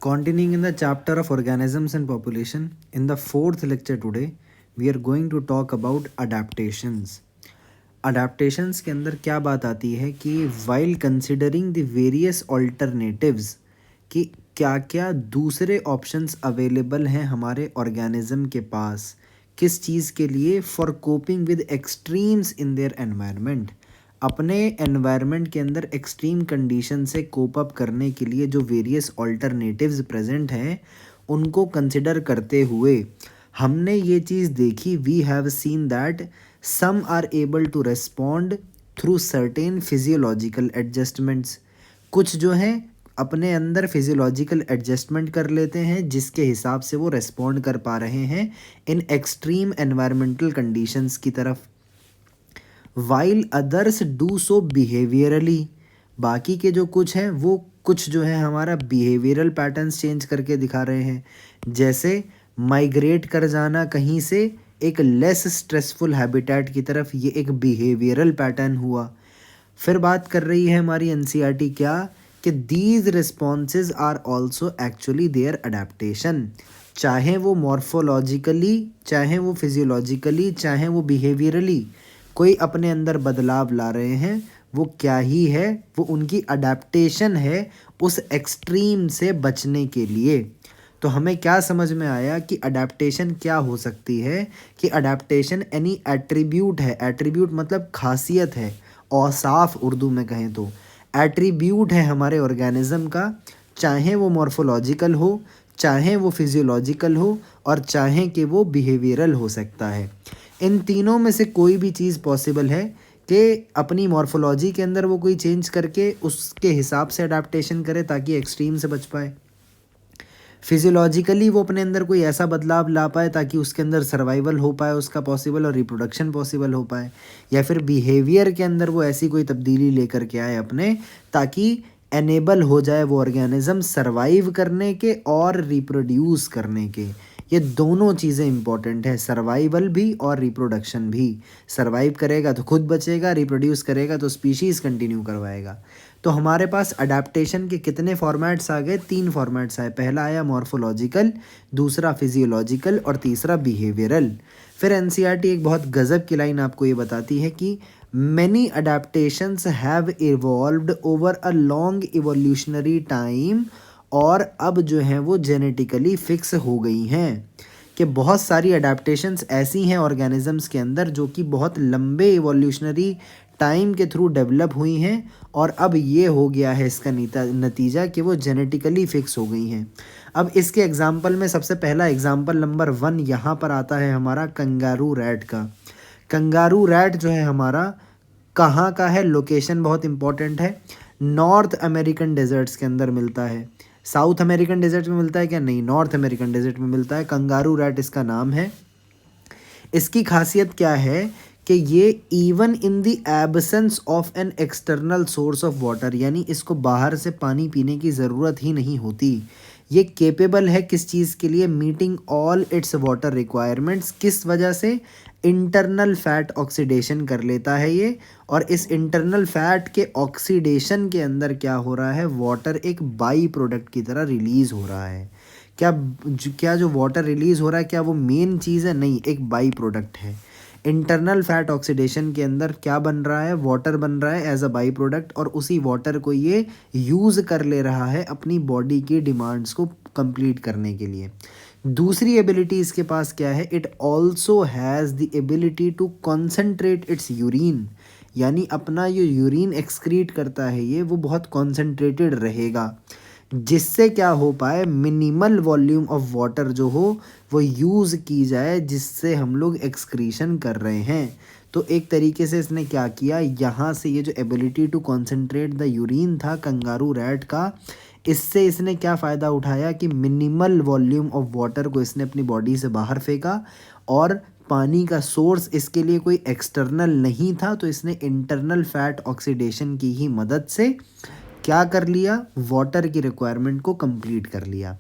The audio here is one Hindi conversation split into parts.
Continuing in the chapter of organisms and population, in the fourth lecture today, we are going to talk about adaptations. Adaptations के अंदर क्या बात आती है कि while considering the various alternatives कि क्या क्या दूसरे ऑप्शंस अवेलेबल हैं हमारे ऑर्गेनिज्म के पास किस चीज़ के लिए for coping with extremes in their environment, अपने एनवायरनमेंट के अंदर एक्सट्रीम कंडीशन से कोप अप करने के लिए जो वेरियस ऑल्टरनेटिव्स प्रेजेंट हैं उनको कंसिडर करते हुए हमने ये चीज़ देखी, we have seen that some are able to respond through certain physiological adjustments. कुछ जो हैं अपने अंदर फिजियोलॉजिकल एडजस्टमेंट कर लेते हैं जिसके हिसाब से वो रेस्पॉन्ड कर पा रहे हैं इन एक्सट्रीम एनवायरमेंटल कंडीशंस की तरफ, while others do so behaviourally. बाकी के जो कुछ हैं वो कुछ जो है हमारा बिहेवियरल पैटर्न्स चेंज करके दिखा रहे हैं, जैसे माइग्रेट कर जाना कहीं से एक लेस स्ट्रेसफुल हैबिटेट की तरफ, ये एक बिहेवियरल पैटर्न हुआ। फिर बात कर रही है हमारी एनसीईआरटी क्या कि these responses are also actually their adaptation, चाहे वो मॉर्फोलॉजिकली, चाहे वो फिजियोलॉजिकली, चाहे वो बिहेवियरली कोई अपने अंदर बदलाव ला रहे हैं, वो क्या ही है, वो उनकी अडेप्टेशन है उस एक्सट्रीम से बचने के लिए। तो हमें क्या समझ में आया कि अडेप्टेशन क्या हो सकती है कि अडेप्टेशन एनी एट्रीब्यूट है, एट्रीब्यूट मतलब खासियत है, औसाफ उर्दू में कहें तो एट्रीब्यूट है हमारे ऑर्गेनिज्म का, चाहे वो मॉर्फोलॉजिकल हो, चाहे वो फिजियोलॉजिकल हो और चाहे कि वो बिहेवियरल हो सकता है। इन तीनों में से कोई भी चीज़ पॉसिबल है कि अपनी मॉर्फोलॉजी के अंदर वो कोई चेंज करके उसके हिसाब से अडेप्टेशन करे ताकि एक्सट्रीम से बच पाए, फिजियोलॉजिकली वो अपने अंदर कोई ऐसा बदलाव ला पाए ताकि उसके अंदर सर्वाइवल हो पाए उसका पॉसिबल और रिप्रोडक्शन पॉसिबल हो पाए, या फिर बिहेवियर के अंदर वो ऐसी कोई तब्दीली लेकर के आए अपने ताकि एनेबल हो जाए वो ऑर्गेनिज्म सर्वाइव करने के और रिप्रोड्यूस करने के। ये दोनों चीज़ें इंपॉर्टेंट है, सर्वाइवल भी और रिप्रोडक्शन भी। सर्वाइव करेगा तो खुद बचेगा, रिप्रोड्यूस करेगा तो स्पीशीज़ कंटिन्यू करवाएगा। तो हमारे पास अडेप्टेशन के कितने फॉर्मेट्स आ गए? 3 फॉर्मेट्स आए। पहला आया मॉर्फोलॉजिकल, दूसरा फिजियोलॉजिकल और तीसरा बिहेवियरल। फिर एनसीईआरटी एक बहुत गज़ब की लाइन आपको ये बताती है कि many adaptations have evolved over a long evolutionary time, और अब जो हैं वो जेनेटिकली फिक्स हो गई हैं कि बहुत सारी अडेप्टेशंस ऐसी हैं ऑर्गेनिजम्स के अंदर जो कि बहुत लंबे इवोल्यूशनरी टाइम के थ्रू डेवलप हुई हैं और अब ये हो गया है इसका नतीजा कि वो जेनेटिकली फिक्स हो गई हैं। अब इसके एग्जाम्पल में सबसे पहला एग्जाम्पल नंबर 1 यहाँ पर आता है हमारा कंगारू रैट का। कंगारू रैट जो है हमारा कहाँ का है? लोकेशन बहुत इंपॉर्टेंट है। नॉर्थ अमेरिकन डेजर्ट्स के अंदर मिलता है। साउथ अमेरिकन डेजर्ट में मिलता है क्या? नहीं, नॉर्थ अमेरिकन डेजर्ट में मिलता है। कंगारू रैट इसका नाम है। इसकी खासियत क्या है कि ये even in the absence of an external source of water, यानी इसको बाहर से पानी पीने की ज़रूरत ही नहीं होती, ये केपेबल है किस चीज़ के लिए? Meeting all it's water requirements. किस वजह से? इंटरनल फैट ऑक्सीडेशन कर लेता है ये, और इस इंटरनल फैट के ऑक्सीडेशन के अंदर क्या हो रहा है? वाटर एक बाई प्रोडक्ट की तरह रिलीज़ हो रहा है। क्या जो वाटर रिलीज़ हो रहा है क्या वो मेन चीज़ है? नहीं, एक बाई प्रोडक्ट है। इंटरनल फैट ऑक्सीडेशन के अंदर क्या बन रहा है? वाटर बन रहा है एज अ बाई प्रोडक्ट, और उसी वाटर को ये यूज़ कर ले रहा है अपनी बॉडी की डिमांड्स को कंप्लीट करने के लिए। दूसरी एबिलिटी इसके पास क्या है? It also has the ability to concentrate its urine, यानी अपना जो यूरिन एक्सक्रीट करता है ये वो बहुत कॉन्सेंट्रेटेड रहेगा, जिससे क्या हो पाए? मिनिमल वॉल्यूम ऑफ वाटर जो हो वो यूज़ की जाए जिससे हम लोग एक्सक्रीशन कर रहे हैं। तो एक तरीके से इसने क्या किया, यहाँ से ये जो ability to concentrate the urine था कंगारू रैट का, इससे इसने क्या फ़ायदा उठाया कि मिनिमल वॉल्यूम ऑफ वाटर को इसने अपनी बॉडी से बाहर फेंका, और पानी का सोर्स इसके लिए कोई एक्सटर्नल नहीं था, तो इसने इंटरनल फैट ऑक्सीडेशन की ही मदद से क्या कर लिया? वाटर की रिक्वायरमेंट को कंप्लीट कर लिया।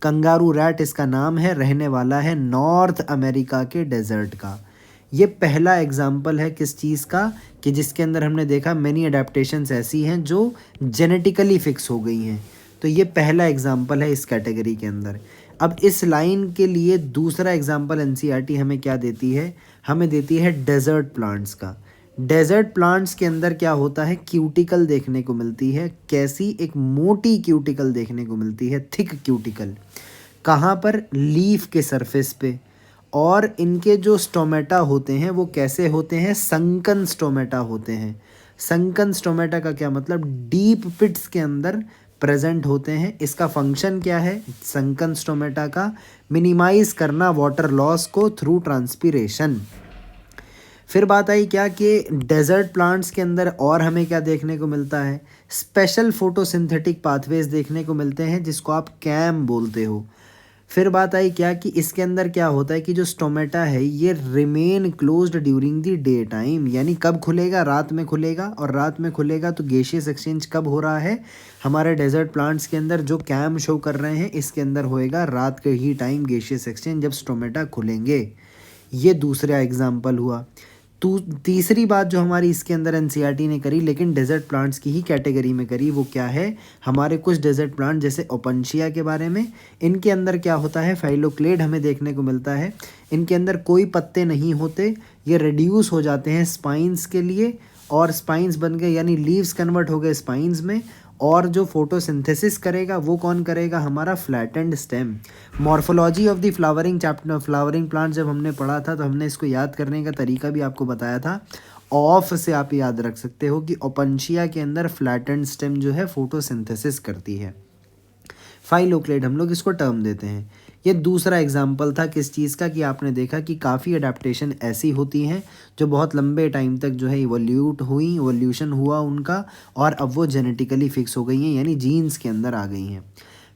कंगारू रैट इसका नाम है, रहने वाला है नॉर्थ अमेरिका के डेजर्ट का। ये पहला एग्जाम्पल है किस चीज़ का कि जिसके अंदर हमने देखा मैनी अडेप्टेशंस ऐसी हैं जो जेनेटिकली फिक्स हो गई हैं। तो ये पहला एग्जाम्पल है इस कैटेगरी के अंदर। अब इस लाइन के लिए दूसरा एग्जाम्पल एनसीईआरटी हमें क्या देती है, हमें देती है डेजर्ट प्लांट्स का। डेजर्ट प्लांट्स के अंदर क्या होता है, क्यूटिकल देखने को मिलती है। कैसी, एक मोटी क्यूटिकल देखने को मिलती है, थिक क्यूटिकल। कहाँ पर, लीफ के सरफेस पे। और इनके जो स्टोमेटा होते हैं वो कैसे होते हैं, संकन स्टोमेटा होते हैं। संकन स्टोमेटा का क्या मतलब, डीप पिट्स के अंदर प्रेजेंट होते हैं। इसका फंक्शन क्या है संकन स्टोमेटा का, मिनिमाइज करना वाटर लॉस को थ्रू ट्रांसपीरेशन। फिर बात आई क्या कि डेजर्ट प्लांट्स के अंदर और हमें क्या देखने को मिलता है, स्पेशल फोटोसिंथेटिक पाथवेज देखने को मिलते हैं जिसको आप कैम बोलते हो। फिर बात आई क्या कि इसके अंदर क्या होता है कि जो स्टोमेटा है ये remain closed during the day time, यानी कब खुलेगा, रात में खुलेगा। और रात में खुलेगा तो गैसियस एक्सचेंज कब हो रहा है, हमारे डेजर्ट प्लांट्स के अंदर जो कैम शो कर रहे हैं इसके अंदर होएगा रात के ही टाइम गैसियस एक्सचेंज, जब स्टोमेटा खुलेंगे। ये दूसरा एग्जाम्पल हुआ। तीसरी बात जो हमारी इसके अंदर एनसीईआरटी ने करी, लेकिन डेजर्ट प्लांट्स की ही कैटेगरी में करी, वो क्या है, हमारे कुछ डेजर्ट प्लांट जैसे ओपनशिया के बारे में। इनके अंदर क्या होता है, फाइलोक्लेड हमें देखने को मिलता है। इनके अंदर कोई पत्ते नहीं होते, ये रिड्यूस हो जाते हैं स्पाइंस के लिए, और स्पाइंस बन गए यानी लीव्स कन्वर्ट हो गए स्पाइंस में। और जो फोटोसिंथेसिस करेगा वो कौन करेगा, हमारा flattened stem. Morphology of the flowering chapter, flowering plant जब हमने पढ़ा था तो हमने इसको याद करने का तरीका भी आपको बताया था। ऑफ से आप याद रख सकते हो कि ओपनशिया के अंदर फ्लैटेंड स्टेम जो है फोटोसिंथेसिस करती है। फाइलोक्लेड हम लोग इसको टर्म देते हैं। ये दूसरा एग्जाम्पल था किस चीज़ का, कि आपने देखा कि काफ़ी अडेप्टेशन ऐसी होती हैं जो बहुत लंबे टाइम तक जो है इवोल्यूशन हुआ उनका, और अब वो जेनेटिकली फिक्स हो गई हैं, यानी जीन्स के अंदर आ गई हैं।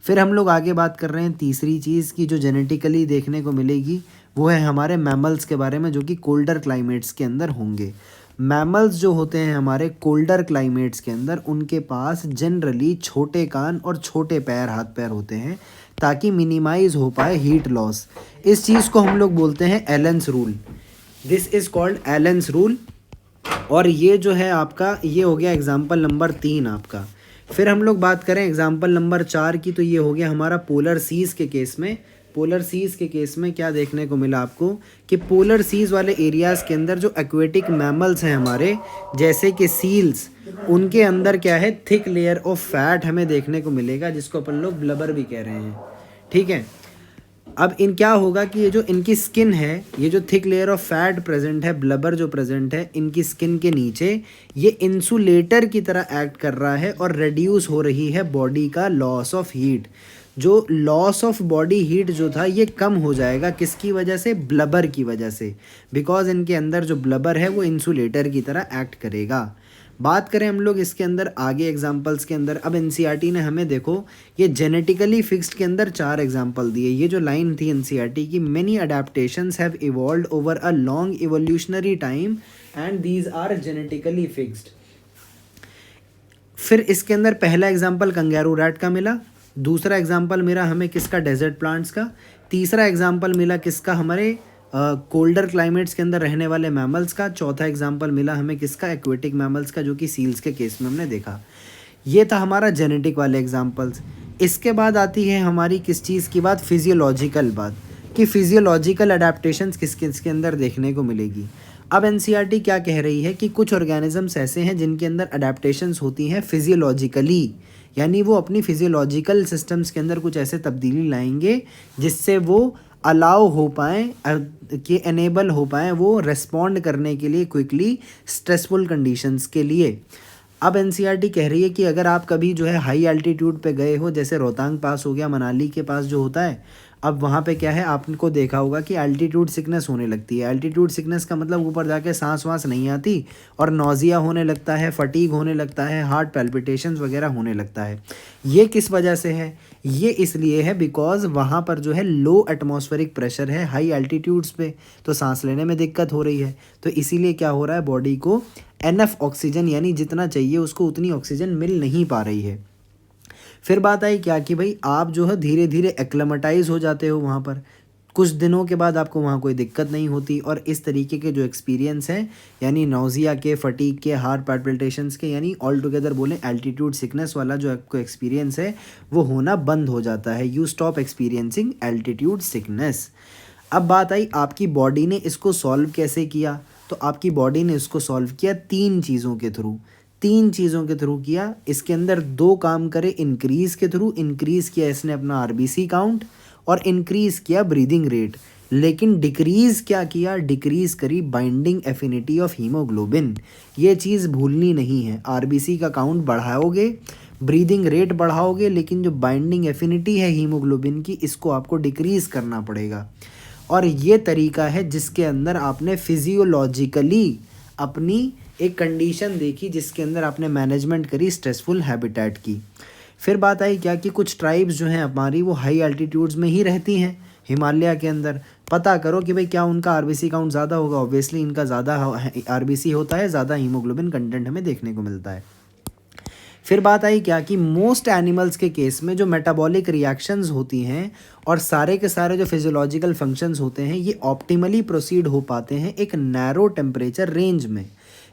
फिर हम लोग आगे बात कर रहे हैं तीसरी चीज़ की जो जेनेटिकली देखने को मिलेगी, वो है हमारे मैमल्स के बारे में जो कि कोल्डर क्लाइमेट्स के अंदर होंगे। मैमल्स जो होते हैं हमारे कोल्डर क्लाइमेट्स के अंदर, उनके पास जनरली छोटे कान और छोटे पैर, हाथ पैर होते हैं, ताकि मिनिमाइज हो पाए हीट लॉस। इस चीज़ को हम लोग बोलते हैं एलेंस rule. This is called एलेंस rule. और ये जो है आपका, ये हो गया एग्जाम्पल नंबर 3 आपका। फिर हम लोग बात करें एग्जाम्पल नंबर 4 की, तो ये हो गया हमारा पोलर सीज़ के केस में। पोलर सीज़ के केस में क्या देखने को मिला आपको कि पोलर सीज़ वाले एरियाज़ के अंदर जो एक्वेटिक मैमल्स हैं हमारे, जैसे कि सील्स, उनके अंदर क्या है, थिक लेयर ऑफ फैट हमें देखने को मिलेगा, जिसको अपन लोग ब्लबर भी कह रहे हैं। ठीक है, अब इन क्या होगा कि ये जो इनकी स्किन है, ये जो thick layer of fat present है, ब्लबर जो प्रेजेंट है इनकी स्किन के नीचे, ये इंसुलेटर की तरह एक्ट कर रहा है और रिड्यूस हो रही है बॉडी का लॉस ऑफ हीट। जो लॉस ऑफ बॉडी हीट जो था ये कम हो जाएगा, किसकी वजह से, ब्लबर की वजह से, बिकॉज इनके अंदर जो ब्लबर है वो इंसुलेटर की तरह एक्ट करेगा। बात करें हम लोग इसके अंदर आगे एग्जाम्पल्स के अंदर, अब एनसीईआरटी ने हमें देखो ये जेनेटिकली फिक्स्ड के अंदर 4 एग्जाम्पल दिए। ये जो लाइन थी एनसीईआरटी की, many adaptations have evolved over a long evolutionary time and these are genetically fixed. फिर इसके अंदर पहला एग्जाम्पल कंगारू रैट का मिला, दूसरा एग्जाम्पल मिला हमें किसका, डेजर्ट प्लांट्स का, तीसरा एग्जाम्पल मिला किसका, हमारे कोल्डर क्लाइमेट्स के अंदर रहने वाले मैमल्स का, चौथा एग्जाम्पल मिला हमें किसका, एक्वेटिक मैमल्स का, जो कि सील्स के केस में हमने देखा। ये था हमारा जेनेटिक वाले एग्जाम्पल्स। इसके बाद आती है हमारी किस चीज़ की बात, फिजियोलॉजिकल बात, कि फिजियोलॉजिकल अडेप्टेशंस किस किस के अंदर देखने को मिलेगी। अब एनसीईआरटी क्या कह रही है कि कुछ ऑर्गेनिजम्स ऐसे हैं जिनके अंदर अडेप्टेशंस होती हैं फिजियोलॉजिकली, यानी वो अपनी फिजियोलॉजिकल सिस्टम्स के अंदर कुछ ऐसे तब्दीली लाएंगे जिससे वो अलाउ हो पाएँ कि एनेबल हो पाएँ वो रेस्पॉन्ड करने के लिए क्विकली स्ट्रेसफुल कंडीशंस के लिए। अब एनसीईआरटी कह रही है कि अगर आप कभी जो है हाई एल्टीट्यूड पे गए हो, जैसे रोहतांग पास हो गया, मनाली के पास जो होता है, अब वहाँ पे क्या है, आपको देखा होगा कि एल्टीट्यूड सिकनेस होने लगती है। एल्टीट्यूड सिकनेस का मतलब ऊपर जाके सांस वास नहीं आती और नौजिया होने लगता है, फटीग होने लगता है, हार्ट पैल्पिटेशंस वगैरह होने लगता है। ये किस वजह से है, ये इसलिए है बिकॉज वहाँ पर जो है लो एटमॉस्फेरिक प्रेशर है हाई एल्टीट्यूड्स पे, तो सांस लेने में दिक्कत हो रही है। तो इसीलिए क्या हो रहा है, बॉडी को एनफ ऑक्सीजन, यानी जितना चाहिए उसको उतनी ऑक्सीजन मिल नहीं पा रही है। फिर बात आई क्या कि भाई आप जो है धीरे धीरे एक्लेमेटाइज हो जाते हो वहाँ पर, कुछ दिनों के बाद आपको वहाँ कोई दिक्कत नहीं होती। और इस तरीके के जो एक्सपीरियंस हैं, यानी नौजिया के, फटीग के, हार्ट पैल्पिटेशंस के, यानी ऑल टुगेदर बोलें एल्टीट्यूड सिकनेस वाला जो आपको एक्सपीरियंस है वो होना बंद हो जाता है। You stop experiencing altitude sickness. अब बात आई आपकी बॉडी ने इसको सॉल्व कैसे किया। तो आपकी बॉडी ने इसको सॉल्व किया तीन चीज़ों के थ्रू किया। इसके अंदर दो काम करे, इंक्रीज़ के थ्रू। इंक्रीज़ किया इसने अपना आरबीसी काउंट और इंक्रीज़ किया ब्रीदिंग रेट। लेकिन डिक्रीज़ क्या किया, डिक्रीज़ करी बाइंडिंग एफिनिटी ऑफ हीमोग्लोबिन। ये चीज़ भूलनी नहीं है। आरबीसी का काउंट बढ़ाओगे, ब्रीदिंग रेट बढ़ाओगे, लेकिन जो बाइंडिंग एफिनिटी है हीमोग्लोबिन की, इसको आपको डिक्रीज़ करना पड़ेगा। और ये तरीका है जिसके अंदर आपने फिजियोलॉजिकली अपनी एक कंडीशन देखी, जिसके अंदर आपने मैनेजमेंट करी स्ट्रेसफुल हैबिटेट की। फिर बात आई क्या कि कुछ ट्राइब्स जो हैं हमारी वो हाई एल्टीट्यूड्स में ही रहती हैं हिमालय के अंदर। पता करो कि भाई क्या उनका आरबीसी काउंट ज़्यादा होगा। ऑब्वियसली इनका ज़्यादा आरबीसी होता है, ज़्यादा हीमोग्लोबिन कंटेंट हमें देखने को मिलता है। फिर बात आई क्या कि मोस्ट एनिमल्स के केस में जो मेटाबॉलिक रिएक्शंस होती हैं और सारे के सारे जो फिजियोलॉजिकल फंक्शंस होते हैं, ये ऑप्टिमली प्रोसीड हो पाते हैं एक नैरो टेम्परेचर रेंज में।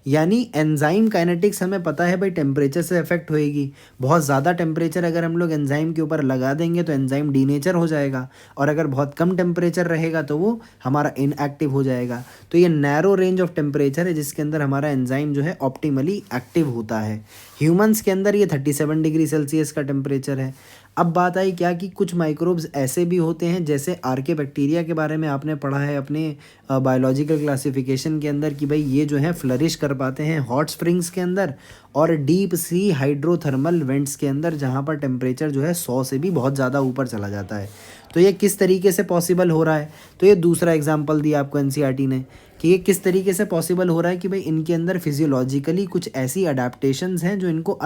यानी एंजाइम काइनेटिक्स हमें पता है भाई टेम्परेचर से अफेक्ट होएगी। बहुत ज़्यादा टेम्परेचर अगर हम लोग एंजाइम के ऊपर लगा देंगे तो एंजाइम डीनेचर हो जाएगा, और अगर बहुत कम टेम्परेचर रहेगा तो वो हमारा इनएक्टिव हो जाएगा। तो ये नैरो रेंज ऑफ टेम्परेचर है जिसके अंदर हमारा एंजाइम जो है ऑप्टिमली एक्टिव होता है। ह्यूमंस के अंदर ये 37 डिग्री सेल्सियस का टेम्परेचर है। अब बात आई क्या कि कुछ माइक्रोब्स ऐसे भी होते हैं, जैसे आर्के बैक्टीरिया के बारे में आपने पढ़ा है अपने बायोलॉजिकल क्लासिफिकेशन के अंदर, कि भाई ये जो है फ्लरिश कर पाते हैं हॉट स्प्रिंग्स के अंदर और डीप सी हाइड्रोथर्मल वेंट्स के अंदर, जहाँ पर टेम्परेचर जो है 100 से भी बहुत ज़्यादा ऊपर चला जाता है। तो ये किस तरीके से पॉसिबल हो रहा है, तो ये दूसरा एग्जाम्पल दिया आपको एनसीईआरटी ने कि ये किस तरीके से पॉसिबल हो रहा है कि भाई इनके अंदर फिजियोलॉजिकली कुछ ऐसी अडेप्टेशंस हैं जो इनको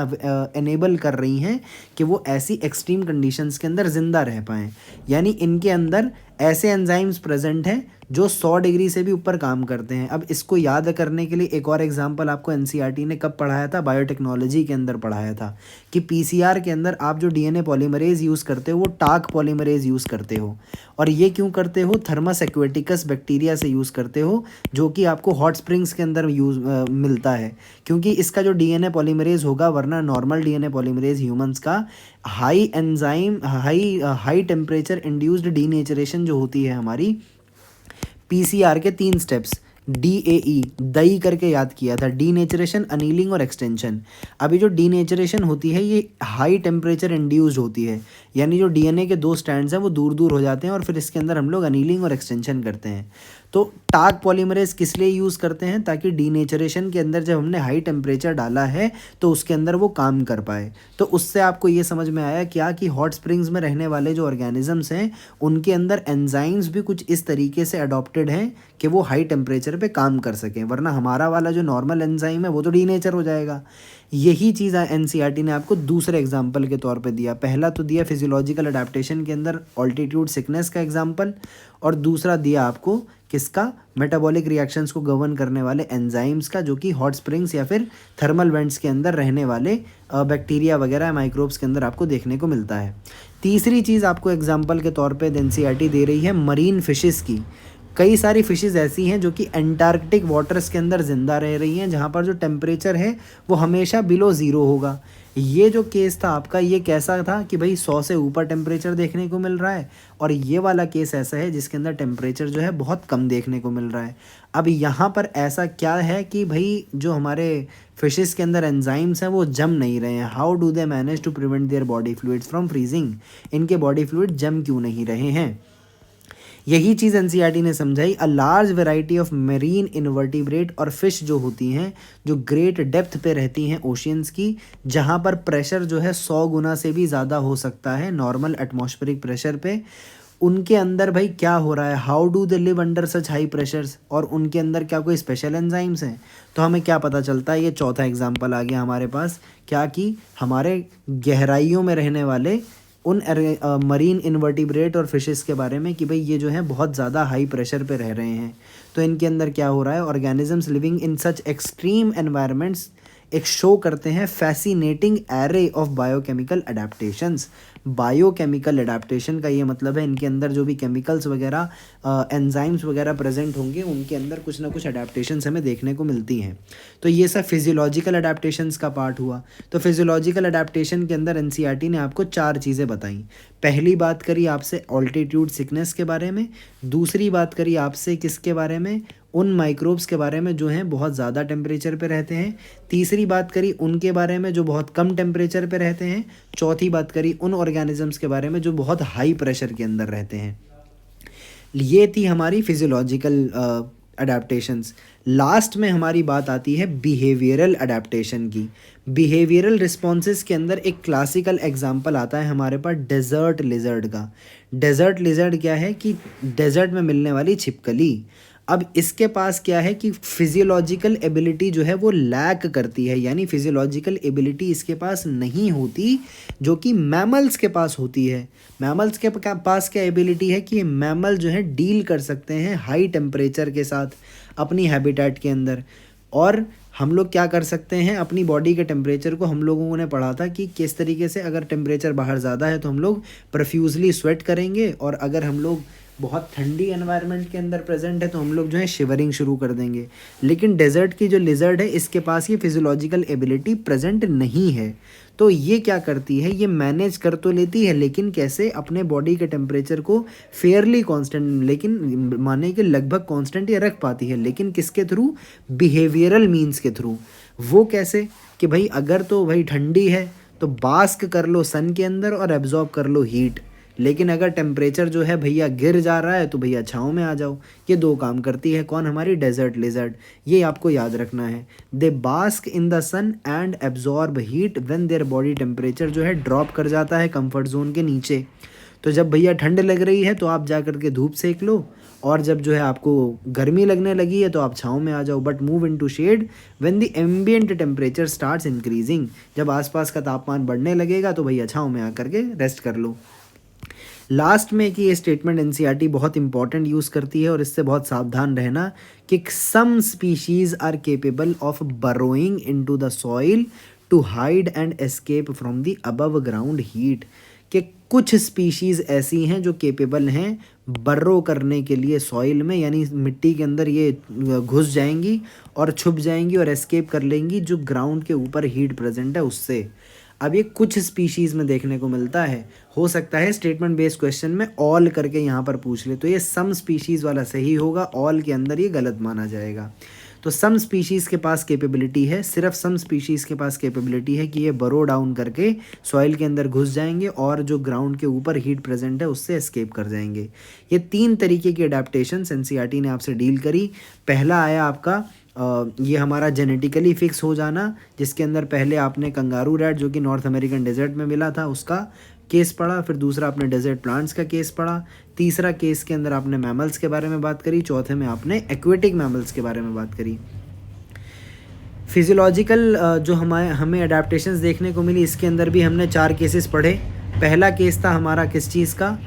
एनेबल कर रही हैं कि वो ऐसी एक्सट्रीम कंडीशंस के अंदर ज़िंदा रह पाएँ। यानी इनके अंदर ऐसे एंजाइम्स प्रेजेंट हैं जो 100 डिग्री से भी ऊपर काम करते हैं। अब इसको याद करने के लिए एक और एग्जांपल आपको एनसीईआरटी ने कब पढ़ाया था, बायोटेक्नोलॉजी के अंदर पढ़ाया था, कि पीसीआर के अंदर आप जो डीएनए पॉलीमरेज यूज़ करते हो वो टाक पॉलीमरेज यूज़ करते हो। और ये क्यों करते हो, थर्मस एक्वेटिकस बैक्टीरिया से यूज़ करते हो, जो कि आपको हॉट स्प्रिंग्स के अंदर मिलता है, क्योंकि इसका जो डीएनए पॉलीमरेज होगा, वरना नॉर्मल डीएनए पॉलीमरेज ह्यूमंस का high enzyme high temperature induced denaturation जो होती है हमारी, पीसीआर के 3 स्टेप्स DAE दई करके याद किया था, डीनेचरेशन, अनीलिंग और एक्सटेंशन। अभी जो डीनेचरेशन होती है ये हाई टेम्परेचर इंड्यूस्ड होती है, यानी जो डीएनए के 2 स्ट्रैंड्स हैं वो दूर दूर हो जाते हैं और फिर इसके अंदर हम लोग अनीलिंग और एक्सटेंशन करते हैं। तो टाक पॉलीमरेज किस लिए यूज़ करते हैं, ताकि डीनेचरेशन के अंदर जब हमने हाई टेम्परेचर डाला है तो उसके अंदर वो काम कर पाए। तो उससे आपको ये समझ में आया क्या कि हॉट स्प्रिंग्स में रहने वाले जो ऑर्गेनिजम्स हैं उनके अंदर एंजाइम्स भी कुछ इस तरीके से अडॉप्टेड हैं कि वो हाई टेम्परेचर पे काम कर सकें, वरना हमारा वाला जो नॉर्मल एंजाइम है वो तो डीनेचर हो जाएगा। यही चीज़ एनसीईआरटी ने आपको दूसरे एग्जाम्पल के तौर पे दिया। पहला तो दिया फिजियोलॉजिकल अडेप्टेशन के अंदर ऑल्टीट्यूड सिकनेस का एग्जाम्पल, और दूसरा दिया आपको किसका, मेटाबॉलिक रिएक्शंस को गवर्न करने वाले एंजाइम्स का, जो कि हॉट स्प्रिंग्स या फिर थर्मल वेंट्स के अंदर रहने वाले बैक्टीरिया वगैरह माइक्रोब्स के अंदर आपको देखने को मिलता है। तीसरी चीज़ आपको एग्जाम्पल के तौर पे एनसीईआरटी दे रही है मरीन फिशेस की। कई सारी फिशेस ऐसी हैं जो कि एंटार्कटिक वाटर्स के अंदर ज़िंदा रह रही हैं, जहाँ पर जो टेम्परेचर है वो हमेशा बिलो ज़ीरो होगा। ये जो केस था आपका, ये कैसा था कि भाई 100 से ऊपर टेम्परेचर देखने को मिल रहा है, और ये वाला केस ऐसा है जिसके अंदर टेम्परेचर जो है बहुत कम देखने को मिल रहा है। अब यहाँ पर ऐसा क्या है कि भाई जो हमारे फिशेस के अंदर एंजाइम्स हैं वो जम नहीं रहे हैं। How do they manage to prevent their body fluids from freezing, इनके बॉडी फ्लूइड जम क्यों नहीं रहे हैं। यही चीज़ एनसीईआरटी ने समझाई। A large variety of marine invertebrate और फिश जो होती हैं, जो ग्रेट डेप्थ पे रहती हैं ओशियंस की, जहाँ पर प्रेशर जो है 100 गुना से भी ज़्यादा हो सकता है नॉर्मल एटमॉस्फेरिक प्रेशर पे, उनके अंदर भाई क्या हो रहा है, how do they live under such high pressures, और उनके अंदर क्या कोई स्पेशल एंजाइम्स हैं। तो हमें क्या पता चलता है, ये चौथा एग्जाम्पल आ गया हमारे पास, क्या कि हमारे गहराइयों में रहने वाले उन मरीन इनवर्टिब्रेट और फिशेस के बारे में कि भाई ये जो है बहुत ज़्यादा हाई प्रेशर पे रह रहे हैं। तो इनके अंदर क्या हो रहा है, organisms living in such extreme environments एक शो करते हैं fascinating array of biochemical adaptations. Biochemical adaptation का ये मतलब है इनके अंदर जो भी केमिकल्स वगैरह एंजाइम्स वगैरह प्रेजेंट होंगे उनके अंदर कुछ ना कुछ अडेप्टेशंस हमें देखने को मिलती हैं। तो ये सब फिजियोलॉजिकल अडेप्टेशंस का पार्ट हुआ। तो फिजियोलॉजिकल अडेप्टेशन के अंदर एनसीईआरटी ने आपको 4 चीज़ें बताई। पहली बात करी आपसे ऑल्टीट्यूड सिकनेस के बारे में, दूसरी बात करी आपसे किसके बारे में, उन माइक्रोब्स के बारे में जो हैं बहुत ज़्यादा टेम्परेचर पे रहते हैं, तीसरी बात करी उनके बारे में जो बहुत कम टेम्परेचर पे रहते हैं, चौथी बात करी उन ऑर्गेनिजम्स के बारे में जो बहुत हाई प्रेशर के अंदर रहते हैं। ये थी हमारी फिजियोलॉजिकल अडेप्टेशंस। लास्ट में हमारी बात आती है बिहेवियरल अडेप्टेशन की। बिहेवियरल रिस्पॉन्सेस के अंदर एक क्लासिकल एग्जांपल आता है हमारे पास डेजर्ट लिजर्ड का। डेजर्ट लिजर्ड क्या है कि डेजर्ट में मिलने वाली छिपकली। अब इसके पास क्या है कि फिजियोलॉजिकल एबिलिटी जो है वो लैक करती है, यानी फिजियोलॉजिकल एबिलिटी इसके पास नहीं होती जो कि मैमल्स के पास होती है। मैमल्स के पास क्या एबिलिटी है कि मैमल जो है डील कर सकते हैं हाई टेम्परेचर के साथ अपनी हैबिटेट के अंदर, और हम लोग क्या कर सकते हैं अपनी बॉडी के टेम्परेचर को, हम लोगों ने पढ़ा था कि किस तरीके से अगर टेम्परेचर बाहर ज़्यादा है तो हम लोग प्रोफ्यूजली स्वेट करेंगे, और अगर हम लोग बहुत ठंडी एनवायरनमेंट के अंदर प्रेजेंट है तो हम लोग जो है शिवरिंग शुरू कर देंगे। लेकिन डेजर्ट की जो लिजर्ड है इसके पास ये फिजियोलॉजिकल एबिलिटी प्रेजेंट नहीं है। तो ये क्या करती है, ये मैनेज कर तो लेती है लेकिन कैसे, अपने बॉडी के टेम्परेचर को फेयरली कांस्टेंट, लेकिन माने कि लगभग कांस्टेंट ये रख पाती है, लेकिन किसके थ्रू, बिहेवियरल मीन्स के थ्रू। वो कैसे कि भाई अगर तो भाई ठंडी है तो बास्क कर लो सन के अंदर और एब्जॉर्ब कर लो हीट, लेकिन अगर टेम्परेचर जो है भैया गिर जा रहा है तो भैया छाँव में आ जाओ। ये 2 काम करती है कौन, हमारी डेजर्ट लिजर्ड। ये आपको याद रखना है। They bask in the sun and absorb heat when their body temperature जो है ड्रॉप कर जाता है कंफर्ट जोन के नीचे। तो जब भैया ठंड लग रही है तो आप जा कर के धूप सेक लो, और जब जो है आपको गर्मी लगने लगी है तो आप छाँव में आ जाओ। But move into shade when the ambient temperature starts increasing. जब आसपास का तापमान बढ़ने लगेगा तो भैया छाँव में आकर के रेस्ट कर लो। लास्ट में कि ये स्टेटमेंट एनसीईआरटी बहुत इंपॉर्टेंट यूज़ करती है और इससे बहुत सावधान रहना कि some species are capable of burrowing into the soil to hide and escape from the above ground heat. कि कुछ स्पीशीज़ ऐसी हैं जो केपेबल हैं बर्रो करने के लिए सॉइल में, यानी मिट्टी के अंदर ये घुस जाएंगी और छुप जाएंगी और एस्केप कर लेंगी जो ग्राउंड के ऊपर हीट प्रेजेंट है उससे। अब ये कुछ स्पीशीज़ में देखने को मिलता है। हो सकता है स्टेटमेंट बेस्ड क्वेश्चन में ऑल करके यहाँ पर पूछ ले, तो ये सम स्पीशीज़ वाला सही होगा, ऑल के अंदर ये गलत माना जाएगा। तो सम स्पीशीज़ के पास कैपेबिलिटी है, सिर्फ सम स्पीशीज़ के पास कैपेबिलिटी है कि ये बरो डाउन करके सॉइल के अंदर घुस जाएंगे और जो ग्राउंड के ऊपर हीट प्रेजेंट है उससे एस्केप कर जाएंगे। ये 3 तरीके की अडेप्टेशंस एनसीईआरटी ने आपसे डील करी। पहला आया आपका ये हमारा जेनेटिकली फिक्स हो जाना, जिसके अंदर पहले आपने कंगारू रैट जो कि नॉर्थ अमेरिकन डेजर्ट में मिला था उसका केस पढ़ा, फिर दूसरा आपने डेजर्ट प्लांट्स का केस पढ़ा, तीसरा केस के अंदर आपने मैमल्स के बारे में बात करी, चौथे में आपने एक्वेटिक मैमल्स के बारे में बात करी। फिजियोलॉजिकल जो हमें अडेप्टेशंस देखने को मिली इसके अंदर भी हमने 4 केसेस पढ़े। पहला केस था हमारा किस चीज़ का,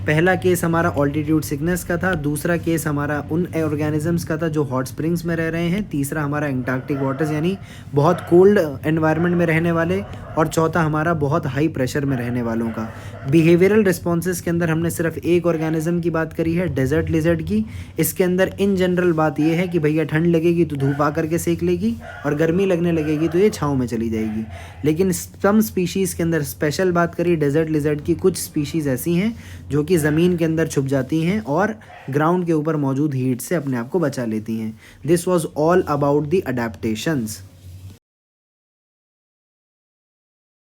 पहला केस हमारा ऑल्टीट्यूड सिकनेस का था, दूसरा केस हमारा उन ऑर्गेनिजम्स का था जो हॉट स्प्रिंग्स में रह रहे हैं, तीसरा हमारा एंटार्क्टिक वाटर्स यानी बहुत कोल्ड एनवायरनमेंट में रहने वाले, और चौथा हमारा बहुत हाई प्रेशर में रहने वालों का। बिहेवियरल रिस्पॉन्सेस के अंदर हमने सिर्फ एक ऑर्गेनिज्म की बात करी है, डेजर्ट लिजर्ड की। इसके अंदर इन जनरल बात यह है कि भैया ठंड लगेगी तो धूप आकर के सेक लेगी और गर्मी लगने लगेगी तो ये छाँव में चली जाएगी। लेकिन सम स्पीशीज़ के अंदर स्पेशल बात करी डेजर्ट लिजर्ड की, कुछ स्पीशीज़ ऐसी हैं जो कि ज़मीन के अंदर छुप जाती हैं और ग्राउंड के ऊपर मौजूद हीट से अपने आप को बचा लेती हैं। This was all about the adaptations.